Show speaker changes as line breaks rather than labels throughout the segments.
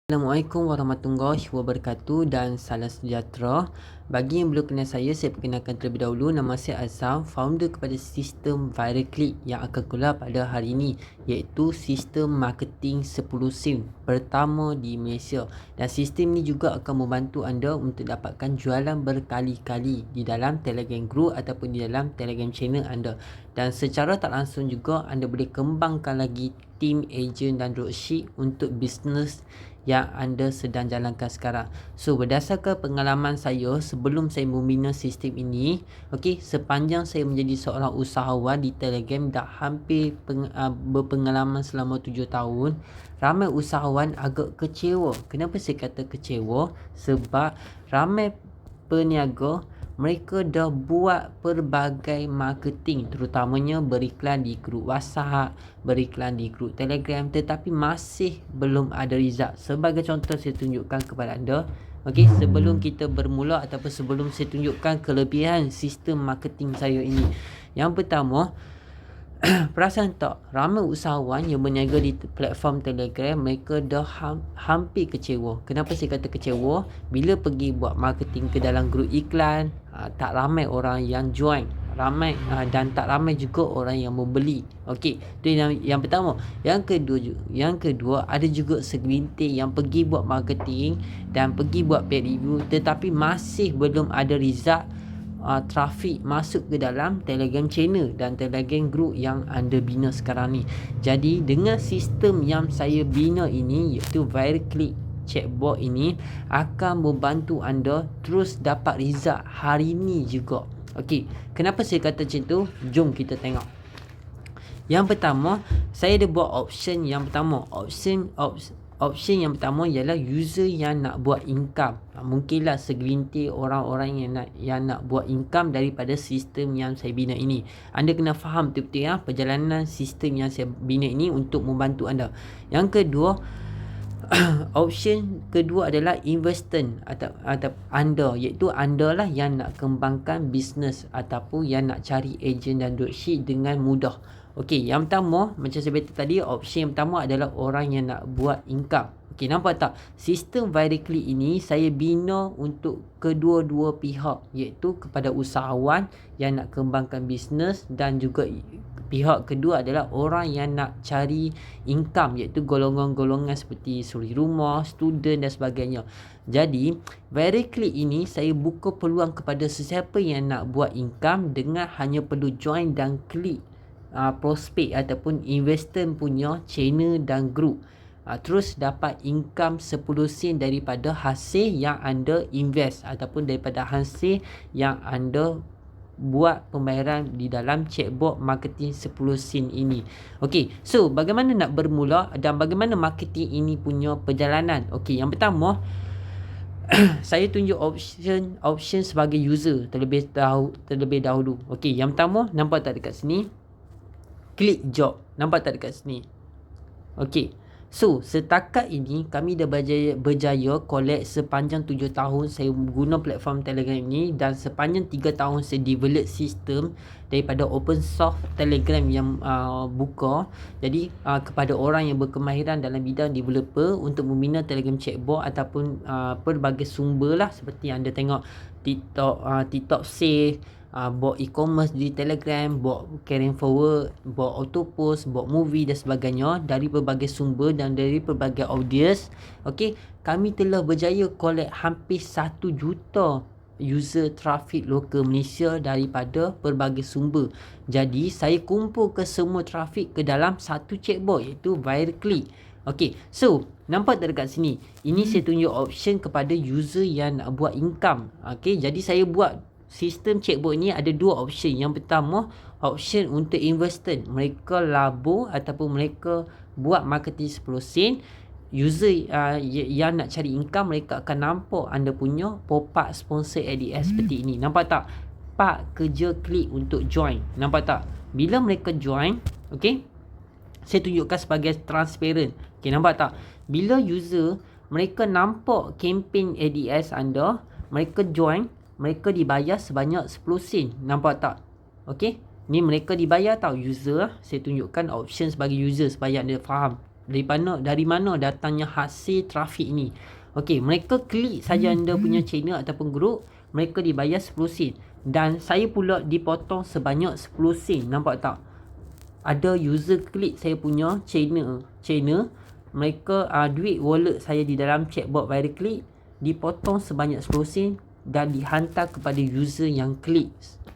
Assalamualaikum warahmatullahi wabarakatuh dan salam sejahtera. Bagi yang belum kenal saya perkenalkan terlebih dahulu. Nama saya Azam, founder kepada sistem Viral Click yang akan keluar pada hari ini, iaitu sistem marketing 10 SIM pertama di Malaysia. Dan sistem ini juga akan membantu anda untuk dapatkan jualan berkali-kali di dalam Telegram Group ataupun di dalam Telegram channel anda. Dan secara tak langsung juga anda boleh kembangkan lagi tim ejen dan dropship untuk bisnes yang anda sedang jalankan sekarang. So, berdasarkan pengalaman saya sebelum saya membina sistem ini, sepanjang saya menjadi seorang usahawan di Telegram dah hampir berpengalaman selama 7 tahun, ramai usahawan agak kecewa. Kenapa saya kata kecewa? Sebab ramai peniaga mereka dah buat pelbagai marketing, terutamanya beriklan di grup WhatsApp, beriklan di grup Telegram, tetapi masih belum ada result. Sebagai contoh saya tunjukkan kepada anda. Sebelum kita bermula ataupun sebelum saya tunjukkan kelebihan sistem marketing saya ini. Yang pertama, perasan tak, ramai usahawan yang berniaga di platform Telegram, mereka dah hampir kecewa. Kenapa saya kata kecewa? Bila pergi buat marketing ke dalam grup iklan, tak ramai orang yang join, dan tak ramai juga orang yang membeli. Itu yang pertama. Yang kedua, ada juga segelintir yang pergi buat marketing dan pergi buat paid review, tetapi masih belum ada result trafik masuk ke dalam Telegram channel dan Telegram group yang anda bina sekarang ni. Jadi dengan sistem yang saya bina ini, iaitu Viral Click chatbot ini, akan membantu anda terus dapat result hari ni juga. Kenapa saya kata macam tu? Jom kita tengok. Yang pertama, saya ada buat option yang pertama. Option yang pertama ialah user yang nak buat income. Mungkinlah segelintir orang-orang yang nak buat income daripada sistem yang saya bina ini. Anda kena faham betul-betul perjalanan sistem yang saya bina ini untuk membantu anda. Yang kedua, option kedua adalah investor atau anda, iaitu anda lah yang nak kembangkan bisnes ataupun yang nak cari ejen dan dropship dengan mudah. Yang pertama, macam saya beritahu tadi, option yang pertama adalah orang yang nak buat income. Nampak tak? Sistem Viral Click ini saya bina untuk kedua-dua pihak, iaitu kepada usahawan yang nak kembangkan bisnes dan juga pihak kedua adalah orang yang nak cari income, iaitu golongan-golongan seperti suri rumah, student dan sebagainya. Jadi, Viral Click ini saya buka peluang kepada sesiapa yang nak buat income dengan hanya perlu join dan klik prospek ataupun investor punya channel dan group. Terus dapat income 10 sen daripada hasil yang anda invest ataupun daripada hasil yang anda buat pembayaran di dalam chatbot marketing 10 sen ini. So bagaimana nak bermula dan bagaimana marketing ini punya perjalanan? Yang pertama, saya tunjuk option sebagai user terlebih dahulu. Yang pertama, nampak tak dekat sini? Klik job. Nampak tak dekat sini? So, setakat ini kami dah berjaya collect sepanjang 7 tahun saya guna platform Telegram ini, dan sepanjang 3 tahun saya develop sistem daripada open source Telegram yang buka. Jadi kepada orang yang berkemahiran dalam bidang developer untuk membina Telegram chatbot ataupun pelbagai sumber lah, seperti anda tengok TikTok Save, bot e-commerce di Telegram, bot carrying forward, bot auto post, bot movie dan sebagainya, dari pelbagai sumber dan dari pelbagai audience. Kami telah berjaya collect hampir 1 juta user traffic lokal Malaysia daripada pelbagai sumber. Jadi saya kumpul ke semua traffic ke dalam satu chatbot, iaitu Viral Click. So nampak tak dekat sini? Ini saya tunjuk option kepada user yang nak buat income. Jadi saya buat sistem chatbot ini ada 2 option. Yang pertama, option untuk investor, mereka labur ataupun mereka buat marketing 10 sen. User yang nak cari income, mereka akan nampak anda punya pop-up sponsor ADS seperti ini. Nampak tak? Pak kerja klik untuk join. Nampak tak? Bila mereka join, saya tunjukkan sebagai transparent. Nampak tak? Bila user mereka nampak campaign ADS anda, mereka join, mereka dibayar sebanyak 10 sen. Nampak tak? Ni mereka dibayar tau, user. Saya tunjukkan option sebagai user supaya anda faham. dari mana datangnya hasil trafik ni. Okey, mereka klik saja anda punya channel ataupun group, mereka dibayar 10 sen. Dan saya pula dipotong sebanyak 10 sen. Nampak tak? Ada user klik saya punya channel, mereka duit wallet saya di dalam chatbot viral click dipotong sebanyak 10 sen dan dihantar kepada user yang klik.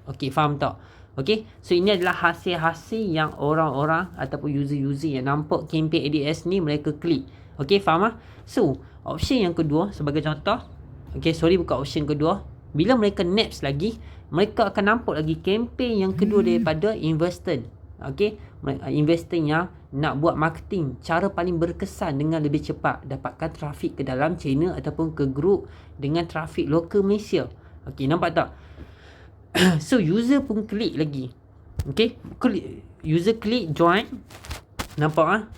Okey, faham tak? Okey, so ini adalah hasil-hasil yang orang-orang ataupun user-user yang nampak kempen ADS ni mereka klik. Okey, faham ah? So, option yang kedua sebagai contoh. Okey, sorry bukan option kedua. Bila mereka naps lagi, mereka akan nampak lagi kempen yang kedua daripada investor. Okey, investor yang nak buat marketing, cara paling berkesan dengan lebih cepat dapatkan trafik ke dalam channel ataupun ke group dengan trafik lokal Malaysia. Okey, nampak tak? So user pun klik lagi. Okey, user klik join. Nampak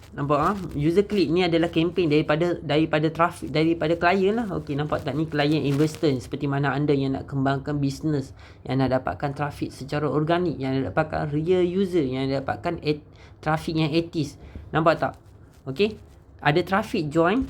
user klik ni adalah kempen daripada trafik, daripada klien lah. Okey, nampak tak ni klien investor seperti mana anda yang nak kembangkan bisnes, yang nak dapatkan trafik secara organik, yang nak dapatkan real user, yang nak dapatkan trafik yang etis. Nampak tak? Okey, ada trafik join.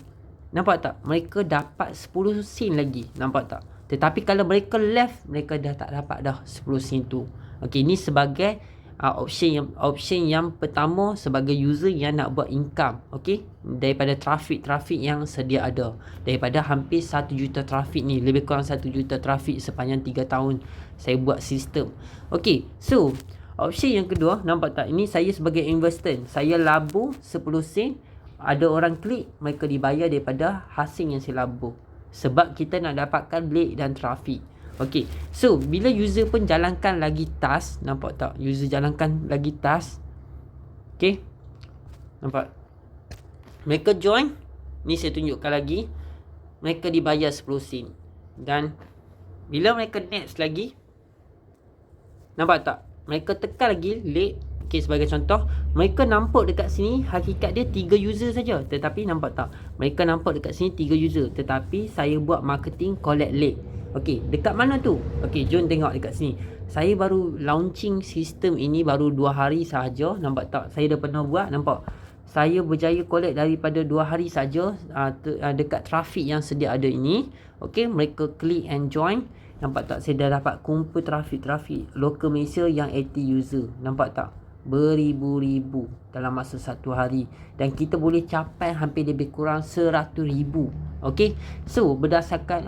Nampak tak? Mereka dapat 10 sen lagi. Nampak tak? Tetapi kalau mereka left, mereka dah tak dapat dah 10 sen tu. Okey, ni sebagai option yang pertama sebagai user yang nak buat income. Okey, daripada trafik yang sedia ada. Daripada hampir 1 juta trafik ni, lebih kurang 1 juta trafik sepanjang 3 tahun saya buat sistem. Okey, so option yang kedua, nampak tak? Ini saya sebagai investor, saya labur 10 sen. Ada orang klik, mereka dibayar daripada hasil yang saya labur. Sebab kita nak dapatkan lead dan trafik. Okey, so bila user pun jalankan lagi task, nampak tak? User jalankan lagi task. Okey, nampak? Mereka join. Ni saya tunjukkan lagi. Mereka dibayar 10 sen. Dan bila mereka next lagi, nampak tak? Mereka tekan lagi lead. Okey, sebagai contoh, mereka nampak dekat sini hakikat dia 3 user saja. Tetapi nampak tak? Mereka nampak dekat sini 3 user. Tetapi saya buat marketing collect lead. Okey, dekat mana tu? Okey, jom tengok dekat sini. Saya baru launching sistem ini baru 2 hari sahaja. Nampak tak? Saya dah pernah buat. Nampak? Saya berjaya collect daripada 2 hari saja dekat trafik yang sedia ada ini. Okey, mereka klik and join. Nampak tak? Saya dah dapat kumpul trafik local Malaysia yang active user. Nampak tak? Beribu-ribu dalam masa 1 hari. Dan kita boleh capai hampir lebih kurang 100,000. Okey, so berdasarkan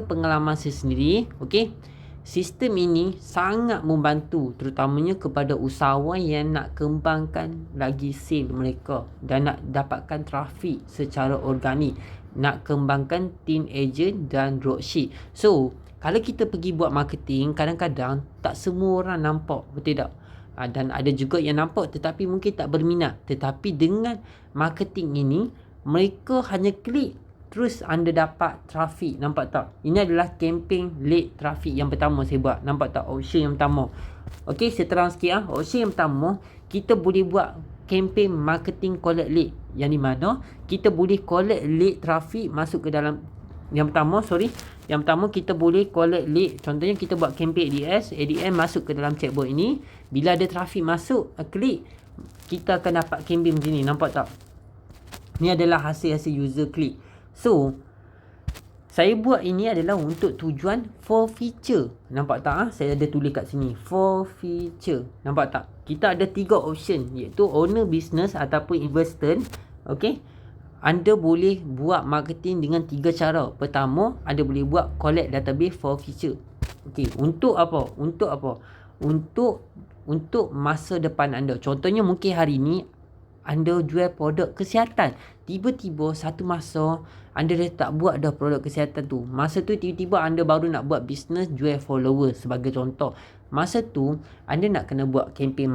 pengalaman saya sendiri, okey, sistem ini sangat membantu terutamanya kepada usahawan yang nak kembangkan lagi sale mereka dan nak dapatkan trafik secara organik, nak kembangkan team agent dan dropship. So kalau kita pergi buat marketing, kadang-kadang tak semua orang nampak, betul tak? Dan ada juga yang nampak tetapi mungkin tak berminat. Tetapi dengan marketing ini, mereka hanya klik, terus anda dapat trafik. Nampak tak? Ini adalah kempen lead trafik yang pertama saya buat. Nampak tak? Option yang pertama. Okey, saya terang sikit. Option yang pertama, kita boleh buat kempen marketing collect lead. Yang di mana kita boleh collect lead trafik masuk ke dalam. Yang pertama kita boleh collect lead. Contohnya kita buat kempen ADM masuk ke dalam chatbot ini. Bila ada trafik masuk, klik, kita akan dapat kempen macam ni. Nampak tak? Ni adalah hasil-hasil user klik. So, saya buat ini adalah untuk tujuan 4 feature. Nampak tak? Saya ada tulis kat sini 4 feature. Nampak tak? Kita ada 3 option, iaitu owner business ataupun investor. Okey, anda boleh buat marketing dengan 3 cara. Pertama, anda boleh buat collect database for feature. Okey, untuk apa? Untuk masa depan anda. Contohnya mungkin hari ni anda jual produk kesihatan. Tiba-tiba satu masa anda dah tak buat dah produk kesihatan tu. Masa tu tiba-tiba anda baru nak buat bisnes jual followers sebagai contoh. Masa tu anda nak kena buat kempen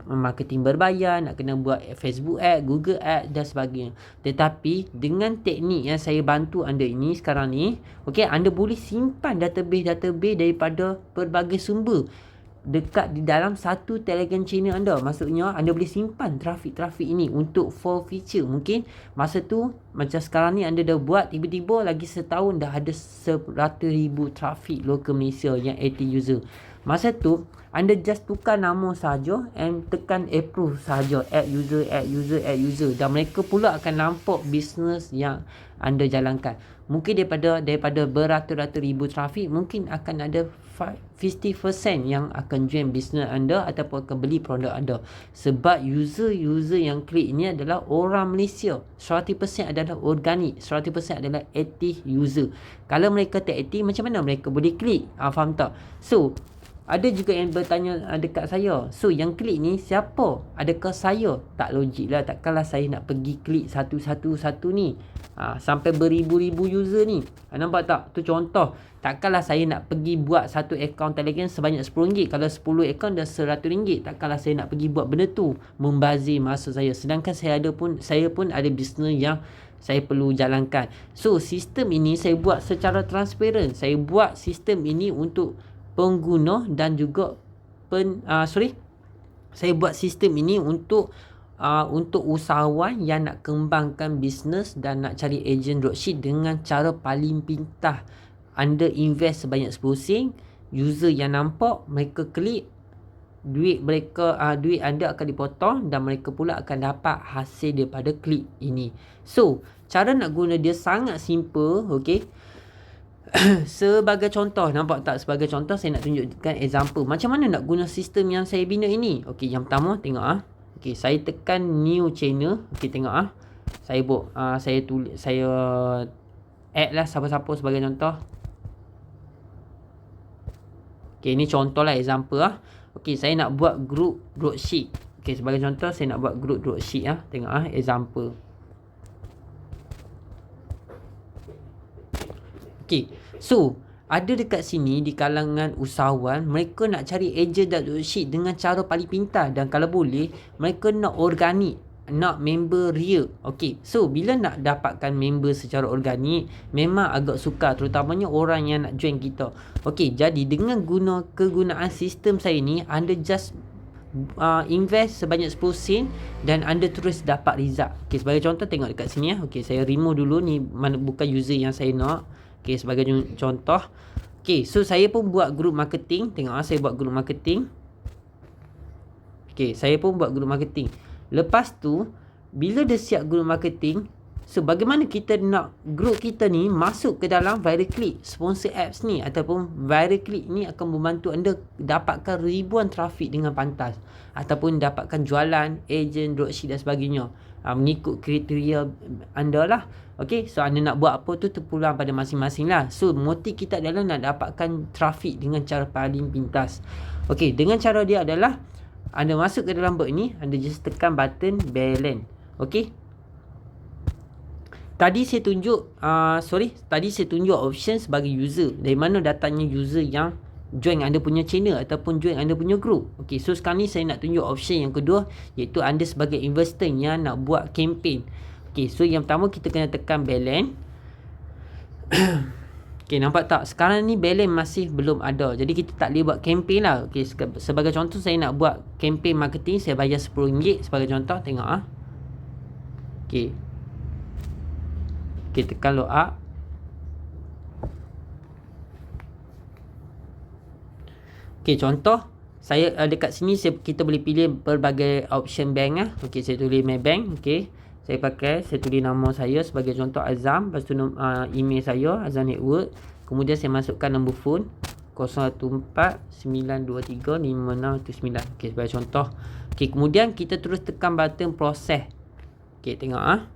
marketing berbayar, nak kena buat Facebook ad, Google ad dan sebagainya. Tetapi dengan teknik yang saya bantu anda ini sekarang ni, okey, anda boleh simpan database daripada pelbagai sumber dekat di dalam satu Telegram channel anda. Maksudnya anda boleh simpan trafik ini untuk 4 feature. Mungkin masa tu macam sekarang ni anda dah buat, tiba-tiba lagi setahun dah ada 100,000 trafik local Malaysia yang active user. Masa tu anda just tukar nama saja and tekan approve saja, add user, dan mereka pula akan nampak bisnes yang anda jalankan. Mungkin daripada beratus-ratus ribu trafik, mungkin akan ada 50% yang akan join bisnes anda ataupun akan beli produk anda. Sebab user yang klik ni adalah orang Malaysia. 100% adalah organik, 100% adalah active user. Kalau mereka tak aktif, macam mana mereka boleh klik? Faham tak? So ada juga yang bertanya dekat saya, so yang klik ni siapa? Adakah saya? Tak logik lah. Takkanlah saya nak pergi klik satu ni, sampai beribu-ribu user ni. Nampak tak? Tu contoh. Takkanlah saya nak pergi buat satu akaun Telegram sebanyak RM10. Kalau 10 akaun dah RM100. Takkanlah saya nak pergi buat benda tu, membazir masa saya. Sedangkan saya pun ada bisnes yang saya perlu jalankan. So sistem ini saya buat secara transparent. Saya buat sistem ini untuk pengguna dan juga saya buat sistem ini untuk usahawan yang nak kembangkan bisnes dan nak cari ejen dropship dengan cara paling pintar. Anda invest sebanyak RM10, user yang nampak, mereka klik, duit anda akan dipotong dan mereka pula akan dapat hasil daripada klik ini. So cara nak guna dia sangat simple, okey. Sebagai contoh, nampak tak? Sebagai contoh saya nak tunjukkan example macam mana nak guna sistem yang saya bina ini. Okey, yang pertama tengok okey, saya tekan new channel. Okey, tengok saya add lah siapa-siapa sebagai contoh. Okey, ini contoh lah, example Okey, saya nak buat group dropship. Okey, sebagai contoh saya nak buat group dropship tengok example. Okay, so ada dekat sini di kalangan usahawan, mereka nak cari ejen dropship dengan cara paling pintar, dan kalau boleh mereka nak organik, nak member real. Okay, so bila nak dapatkan member secara organik memang agak sukar, terutamanya orang yang nak join kita. Okay, jadi dengan kegunaan sistem saya ni, anda just invest sebanyak 10 sen dan anda terus dapat result. Okay, sebagai contoh tengok dekat sini Okay, saya remove dulu ni, bukan user yang saya nak. Okay, sebagai contoh. Okay, so saya pun buat group marketing. Tengok saya buat group marketing. Okay, saya pun buat group marketing. Lepas tu, bila dah siap group marketing, so bagaimana kita nak group kita ni masuk ke dalam viral click sponsor apps ni, ataupun viral click ni akan membantu anda dapatkan ribuan trafik dengan pantas, ataupun dapatkan jualan, ejen, dropship dan sebagainya, mengikut kriteria anda lah. Okay, so anda nak buat apa tu terpulang pada masing-masing lah. So motif kita adalah nak dapatkan trafik dengan cara paling pintas. Okay, dengan cara dia adalah anda masuk ke dalam bot ni, anda just tekan button balance. Okay, Tadi saya tunjuk option sebagai user. Dari mana datangnya user yang join anda punya channel ataupun join anda punya group. Okay, so sekarang ni saya nak tunjuk option yang kedua, iaitu anda sebagai investor yang nak buat campaign. Okay, so yang pertama kita kena tekan balance. Okay, nampak tak? Sekarang ni balance masih belum ada. Jadi kita tak boleh buat campaign lah. Okay, sebagai contoh saya nak buat campaign marketing, saya bayar RM10 sebagai contoh. Tengok Okay. Okay, tekan load up. Okay, contoh saya dekat sini kita boleh pilih berbagai option bank Okay, saya tulis Maybank. Okay, saya tulis nama saya sebagai contoh Azam. Lepas tu email saya Azam Network. Kemudian saya masukkan nombor phone 014-923-5679. Okay, sebagai contoh. Okay, kemudian kita terus tekan button proses. Okay, tengok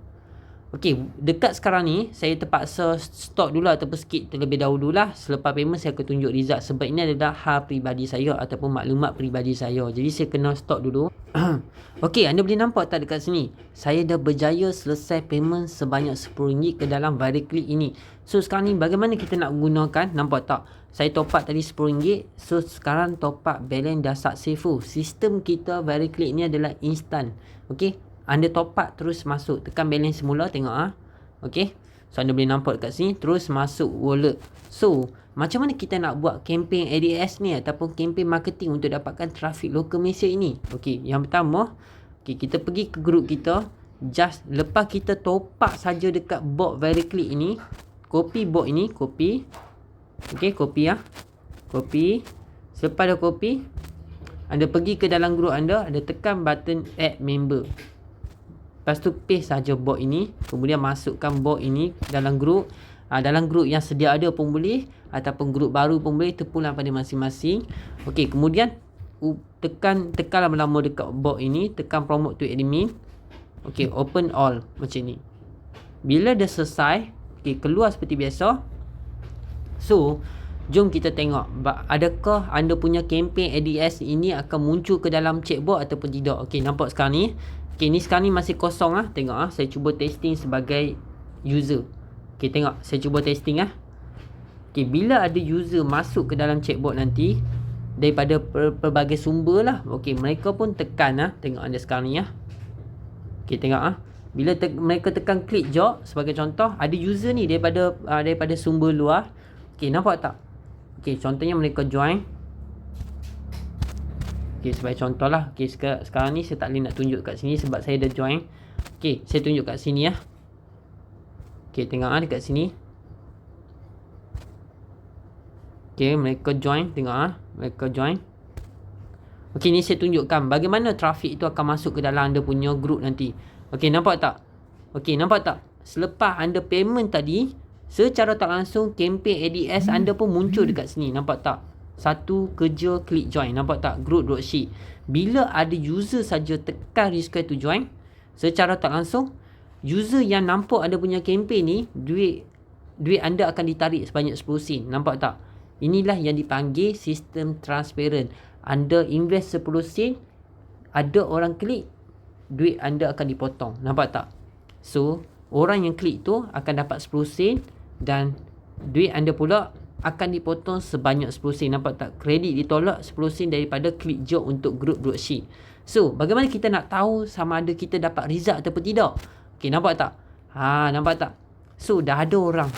Okay, dekat sekarang ni saya terpaksa stop dulu ataupun skip terlebih dahulu lah. Selepas payment saya akan tunjuk result, sebab ini adalah hal peribadi saya ataupun maklumat peribadi saya. Jadi saya kena stop dulu. Okay, anda boleh nampak tak dekat sini, saya dah berjaya selesai payment sebanyak RM10 ke dalam viral click ini. So sekarang ni bagaimana kita nak gunakan? Nampak tak? Saya top up tadi RM10. So sekarang top up balance dah successful. Sistem kita viral click ni adalah instant. Okay, anda top up terus masuk, tekan balance semula, tengok Okay, so anda boleh nampak dekat sini, terus masuk wallet. So macam mana kita nak buat campaign ADS ni ataupun campaign marketing untuk dapatkan trafik lokal Malaysia ini? Okay, yang pertama, okay, kita pergi ke group kita. Just lepas kita top up saja dekat bot viral click ini, copy bot ini, copy. Okay, copy copy. Selepas dah copy, anda pergi ke dalam group anda tekan button add member. Lepas tu paste saja bot ini, kemudian masukkan bot ini dalam group. Dalam group yang sedia ada pun boleh, ataupun group baru pun boleh, terpulang pada masing-masing. Okey, kemudian tekan lama-lama dekat bot ini, tekan promote to admin. Okey, open all macam ni. Bila dah selesai, okey, keluar seperti biasa. So, jom kita tengok adakah anda punya campaign ADS ini akan muncul ke dalam chatbot ataupun tidak. Okey, nampak sekarang ni. Okey, ni sekarang ni masih kosong ah. Tengok saya cuba testing sebagai user. Okey, tengok saya cuba testing ah. Okey, bila ada user masuk ke dalam chatbot nanti daripada pelbagai sumber lah. Okey, mereka pun tekan tengok anda sekarang ni Okey, tengok bila mereka tekan klik job sebagai contoh, ada user ni daripada sumber luar. Okey, nampak tak? Okey, contohnya mereka join. Okey, sebagai contoh lah. Okey, sekarang ni saya tak boleh nak tunjuk kat sini sebab saya dah join. Okey, saya tunjuk kat sini Okey, tengok dekat sini. Okey, mereka join. Tengok mereka join. Okey, ni saya tunjukkan bagaimana trafik itu akan masuk ke dalam anda punya group nanti. Okey, nampak tak? Okey, nampak tak? Selepas anda payment tadi, secara tak langsung campaign ADS anda pun muncul dekat sini. Nampak tak? Satu kerja klik join. Nampak tak? Group dropship. Bila ada user saja tekan request to join, secara tak langsung user yang nampak anda punya campaign ni, duit anda akan ditarik sebanyak 10 sen. Nampak tak? Inilah yang dipanggil sistem transparent. Anda invest 10 sen, ada orang klik, duit anda akan dipotong. Nampak tak? So, orang yang klik tu akan dapat 10 sen dan duit anda pula akan dipotong sebanyak 10 sen. Nampak tak? Kredit ditolak 10 sen daripada klik job untuk group dropship. So, bagaimana kita nak tahu sama ada kita dapat result ataupun tidak? Okey, nampak tak? Nampak tak? So, dah ada orang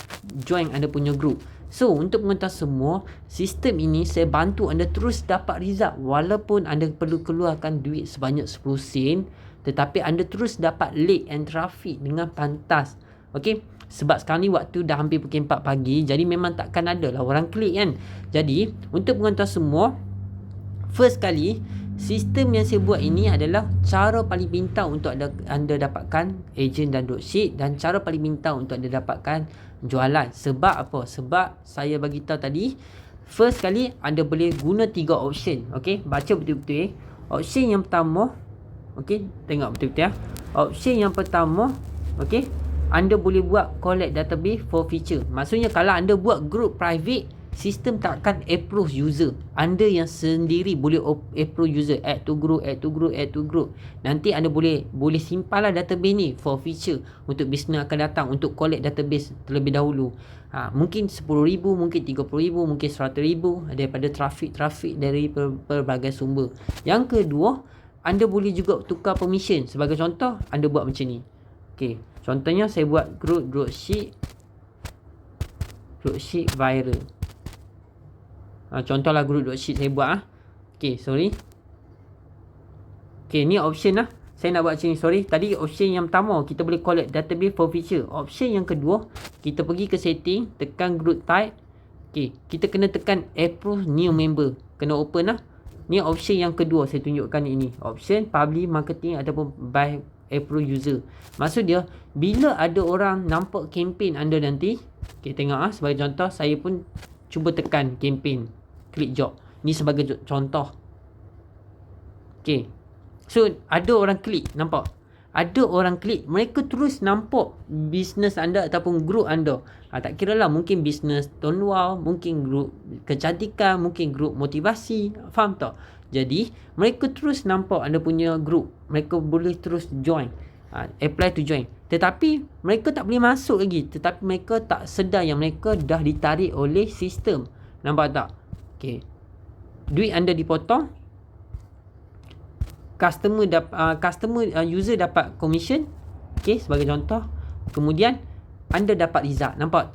join anda punya group. So, untuk mengetahui semua, sistem ini saya bantu anda terus dapat result walaupun anda perlu keluarkan duit sebanyak 10 sen, tetapi anda terus dapat lead and traffic dengan pantas. Okey, sebab sekarang ni waktu dah hampir pukul 4 pagi, jadi memang takkan ada lah orang klik kan. Jadi, untuk mengetahui semua, first kali, sistem yang saya buat ini adalah cara paling pintar untuk anda dapatkan agent dan dropship, dan cara paling pintar untuk anda dapatkan jualan. Sebab apa? Sebab saya bagi tahu tadi, first kali anda boleh guna 3 option. Okey, baca betul-betul. Option yang pertama, okey, tengok betul-betul Option yang pertama, okey, anda boleh buat collect database for feature. Maksudnya kalau anda buat group private, sistem tak akan approve user. Anda yang sendiri boleh approve user, add to group. Nanti anda boleh simpanlah database ni for feature untuk bisnes akan datang, untuk collect database terlebih dahulu. Mungkin 10,000, mungkin 30,000, mungkin 100,000 daripada trafik dari pelbagai sumber. Yang kedua, anda boleh juga tukar permission. Sebagai contoh, anda buat macam ni. Okey, contohnya saya buat group dropship viral. Contohlah group dropship saya buat Okey, sorry. Okey, ni option saya nak buat macam ni. Sorry, tadi option yang pertama kita boleh collect database for feature. Option yang kedua, kita pergi ke setting, tekan group type. Okey, kita kena tekan approve new member. Kena open Ni option yang kedua saya tunjukkan ini. Option public marketing ataupun by approve user. Maksud dia, bila ada orang nampak campaign anda nanti, okey, tengok sebagai contoh, saya pun cuba tekan campaign klik job. Ni sebagai contoh. Okey. So, ada orang klik, nampak? Ada orang klik, mereka terus nampak bisnes anda ataupun group anda. Tak kira lah, mungkin bisnes tonwal, mungkin group kecantikan, mungkin group motivasi. Faham tak? Jadi, mereka terus nampak anda punya group. Mereka boleh terus join. Apply to join. Tetapi, mereka tak boleh masuk lagi. Tetapi, mereka tak sedar yang mereka dah ditarik oleh sistem. Nampak tak? Okay. Duit anda dipotong. User dapat commission. Okay, sebagai contoh. Kemudian anda dapat result. Nampak?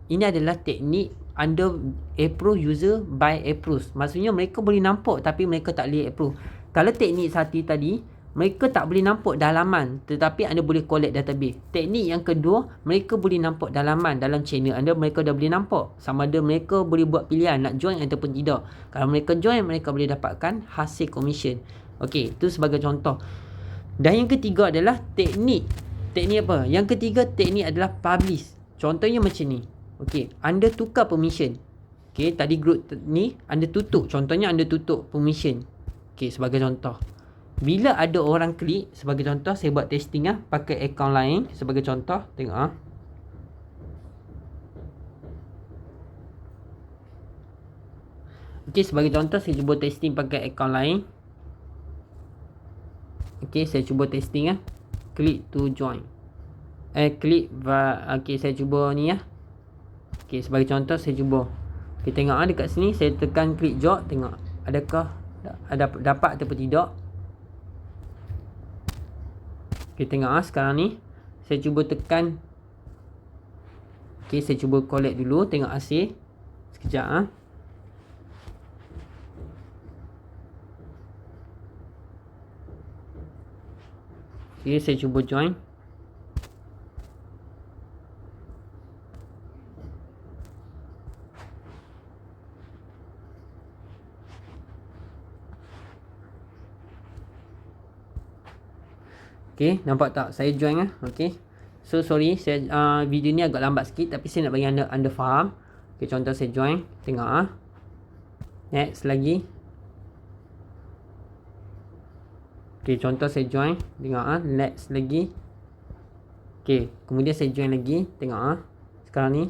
Ini adalah teknik anda approve user by approve. Maksudnya mereka boleh nampak tapi mereka tak boleh approve. Kalau teknik satu tadi, mereka tak boleh nampak dalaman, tetapi anda boleh collect database. Teknik yang kedua, mereka boleh nampak dalaman dalam channel anda, mereka dah boleh nampak sama ada mereka boleh buat pilihan nak join ataupun tidak. Kalau mereka join, mereka boleh dapatkan hasil commission. Okey, itu sebagai contoh. Dan yang ketiga adalah teknik apa? Yang ketiga teknik adalah publish. Contohnya macam ni. Okey, anda tukar permission. Okey, tadi group ni anda tutup. Contohnya anda tutup permission. Okey, sebagai contoh. Bila ada orang klik, sebagai contoh saya buat testing pakai akaun lain. Sebagai contoh, tengok Okey, sebagai contoh saya cuba testing pakai akaun lain. Okey, saya cuba testing Click to join. Okey, saya cuba ni Okey, sebagai contoh saya cuba. Okey, tengok dekat sini saya tekan klik join, tengok adakah dapat ataupun tidak. Okey, tengok sekarang ni saya cuba tekan. Okey, saya cuba collect dulu, tengok hasil sekejap Okey, saya cuba join. Okey, nampak tak saya join Okey. So sorry, saya video ni agak lambat sikit, tapi saya nak bagi anda faham. Okey, contoh saya join, tengok next lagi. Okey, contoh saya join, tengok next lagi. Okey, kemudian saya join lagi, tengok sekarang ni.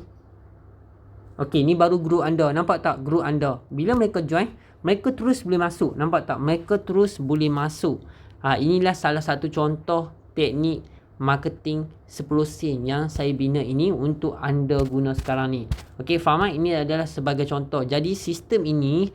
Okey, ni baru group anda, nampak tak group anda? Bila mereka join, mereka terus boleh masuk, nampak tak? Mereka terus boleh masuk. Inilah salah satu contoh teknik marketing 10 sen yang saya bina ini untuk anda guna sekarang ni. Okey, faham? Ini adalah sebagai contoh. Jadi sistem ini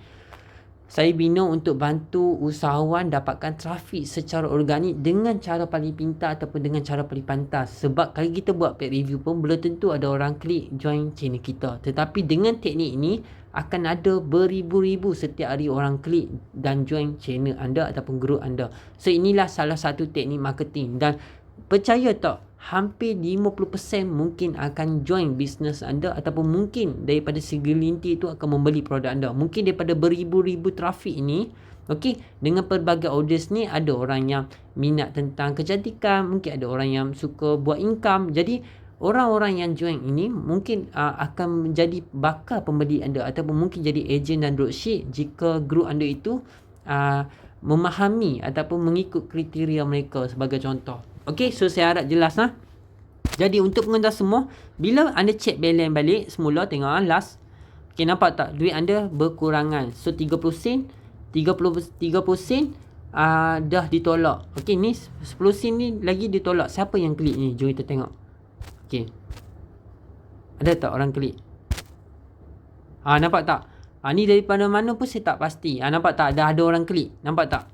saya bina untuk bantu usahawan dapatkan trafik secara organik dengan cara paling pintar ataupun dengan cara paling pantas. Sebab kalau kita buat paid review pun belum tentu ada orang klik join channel kita. Tetapi dengan teknik ini akan ada beribu-ribu setiap hari orang klik dan join channel anda ataupun group anda. So inilah salah satu teknik marketing, dan percaya tak, hampir 50% mungkin akan join bisnes anda, ataupun mungkin daripada segelintir itu akan membeli produk anda. Mungkin daripada beribu-ribu trafik ini, okey, dengan pelbagai audience ni, ada orang yang minat tentang kecantikan, mungkin ada orang yang suka buat income. Jadi orang-orang yang join ini mungkin akan menjadi bakal pembeli anda, ataupun mungkin jadi ejen dan dropship jika group anda itu memahami ataupun mengikut kriteria mereka, sebagai contoh. Okey, so saya harap jelas Jadi untuk pengguna semua, bila anda check balance balik semula, tengok last. Okey, nampak tak duit anda berkurangan. So 30 sen dah ditolak. Okey, ni 10 sen ni lagi ditolak. Siapa yang klik ni? Jom kita tengok. Okey, ada tak orang klik? Nampak tak? Ni daripada mana pun saya tak pasti. Nampak tak? Dah ada orang klik. Nampak tak?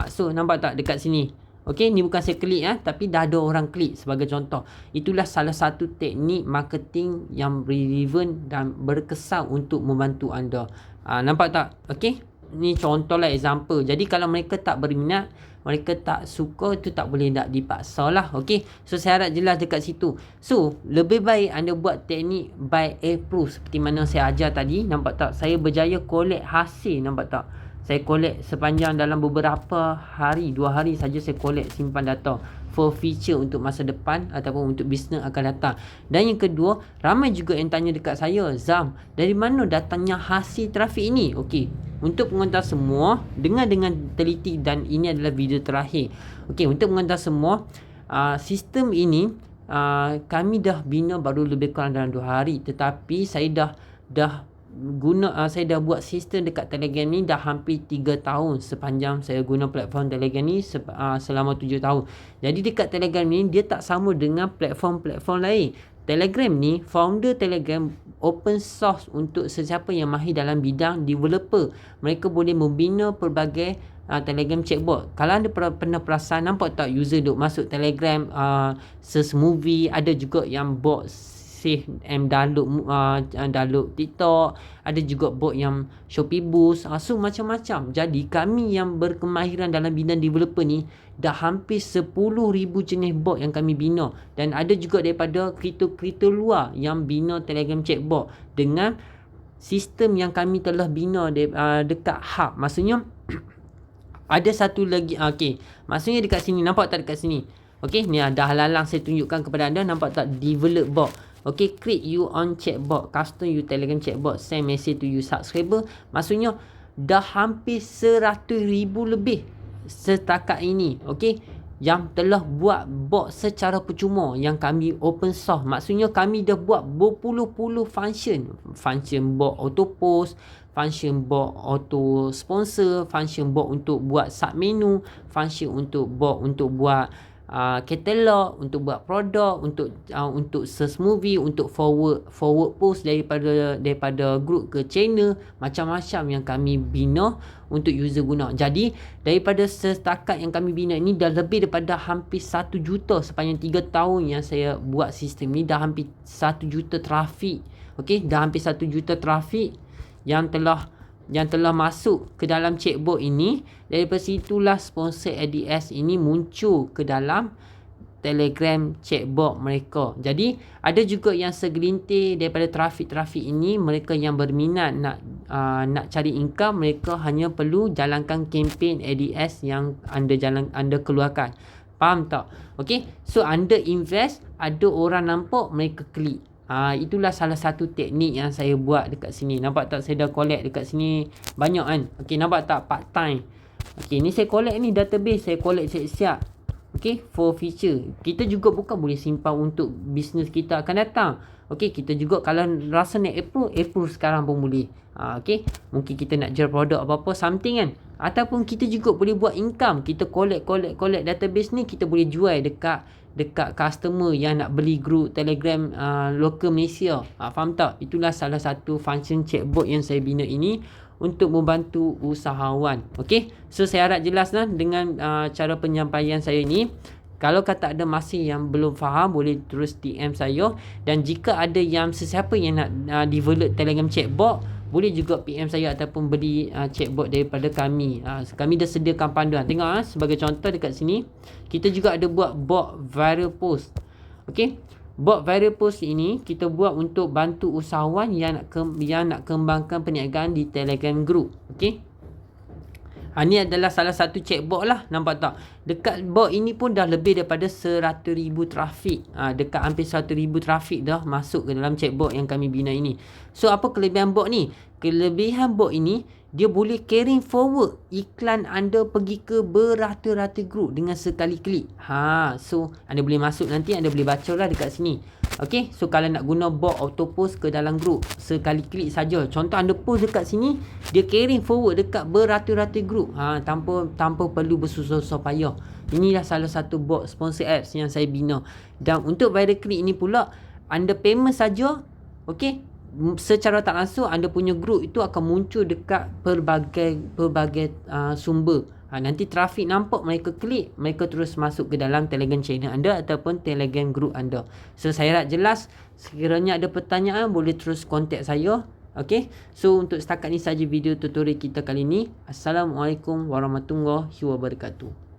So nampak tak dekat sini? Okey, ni bukan saya klik tapi dah ada orang klik, sebagai contoh. Itulah salah satu teknik marketing yang relevant dan berkesan untuk membantu anda. Nampak tak? Okey, ni contohlah example. Jadi kalau mereka tak berminat, mereka tak suka, itu tak boleh nak dipaksa lah. Okey, so saya harap jelas dekat situ. So lebih baik anda buat teknik by approve seperti mana saya ajar tadi. Nampak tak? Saya berjaya collect hasil. Nampak tak? Saya collect sepanjang dalam beberapa hari, 2 hari saja saya collect, simpan data for future untuk masa depan ataupun untuk bisnes akan datang. Dan yang kedua, ramai juga yang tanya dekat saya, Zam, dari mana datangnya hasil trafik ini? Okey, untuk pengontar semua, dengar dengan teliti, dan ini adalah video terakhir. Okey, untuk pengontar semua, sistem ini kami dah bina baru lebih kurang dalam 2 hari, tetapi saya dah saya dah buat sistem dekat Telegram ni dah hampir 3 tahun sepanjang saya guna platform Telegram ni selama 7 tahun. Jadi dekat Telegram ni dia tak sama dengan platform-platform lain. Telegram ni, founder Telegram open source untuk sesiapa yang mahir dalam bidang developer. Mereka boleh membina pelbagai Telegram chatbot. Kalau anda pernah perasan, nampak tak user duk masuk Telegram search movie, ada juga yang bot save download TikTok, ada juga bot yang Shopee Boost. So macam-macam. Jadi kami yang berkemahiran dalam bidang developer ni dah hampir 10,000 jenis bot yang kami bina, dan ada juga daripada kripto luar yang bina Telegram chatbot dengan sistem yang kami telah bina dekat hub. Maksudnya ada satu lagi, maksudnya dekat sini, nampak tak dekat sini? Ni dah lalang saya tunjukkan kepada anda, nampak tak, develop bot. Create you on chatbot, custom you Telegram chatbot, send message to you subscriber. Maksudnya dah hampir 100,000 lebih setakat ini, yang telah buat bot secara percuma yang kami open source. Maksudnya kami dah buat berpuluh-puluh function bot auto post, function bot auto sponsor, function bot untuk buat sub menu, function untuk bot untuk buat katalog, untuk buat produk, untuk search movie, untuk forward post daripada group ke channel, macam-macam yang kami bina untuk user guna. Jadi daripada setakat yang kami bina ini dah lebih daripada hampir 1 juta sepanjang 3 tahun yang saya buat sistem ni. Dah hampir 1 juta trafik. Dah hampir 1 juta trafik yang telah masuk ke dalam chatbot ini. Daripada situlah sponsor ADS ini muncul ke dalam Telegram chatbot mereka. Jadi ada juga yang segelintir daripada trafik ini, mereka yang berminat nak cari income, mereka hanya perlu jalankan kempen ADS yang anda keluarkan. Faham tak? So anda invest, ada orang nampak, mereka klik. Itulah salah satu teknik yang saya buat dekat sini. Nampak tak, saya dah collect dekat sini banyak kan. Nampak tak, part time. Ni saya collect ni, database saya collect siap-siap. For feature. Kita juga bukan boleh simpan untuk bisnes kita akan datang. Kita juga kalau rasa nak approve sekarang pun boleh. Mungkin kita nak jual produk apa-apa something kan. Ataupun kita juga boleh buat income. Kita collect database ni, kita boleh jual dekat customer yang nak beli group Telegram local Malaysia. Faham tak? Itulah salah satu function chatbot yang saya bina ini untuk membantu usahawan. So saya harap jelas dengan cara penyampaian saya ni. Kalau kata ada masih yang belum faham, boleh terus DM saya. Dan jika ada yang sesiapa yang nak develop Telegram chatbot, boleh juga PM saya ataupun beli chatbot daripada kami. Kami dah sediakan panduan. Tengok sebagai contoh dekat sini, kita juga ada buat bot viral post. Bot viral post ini kita buat untuk bantu usahawan yang nak kembangkan perniagaan di Telegram group. Ini adalah salah satu chatbot lah. Nampak tak? Dekat bot ini pun dah lebih daripada 100,000 trafik. Dekat hampir 100,000 trafik dah masuk ke dalam chatbot yang kami bina ini. So apa kelebihan bot ni? Kelebihan bot ini, dia boleh carry forward iklan anda pergi ke beratus-ratus group dengan sekali klik. So anda boleh masuk nanti, anda boleh baca lah dekat sini. So kalau nak guna bot auto post ke dalam group, sekali klik saja. Contoh anda post dekat sini, dia carry forward dekat beratus-ratus group tanpa perlu bersusah-susah payah. Inilah salah satu bot sponsor apps yang saya bina. Dan untuk viral click ini pula, anda payment saja, secara tak langsung anda punya group itu akan muncul dekat pelbagai sumber. Nanti trafik nampak, mereka klik, mereka terus masuk ke dalam Telegram channel anda ataupun Telegram group anda. So saya harap jelas. Sekiranya ada pertanyaan, boleh terus contact saya. So untuk setakat ni saja video tutorial kita kali ni. Assalamualaikum warahmatullahi wabarakatuh.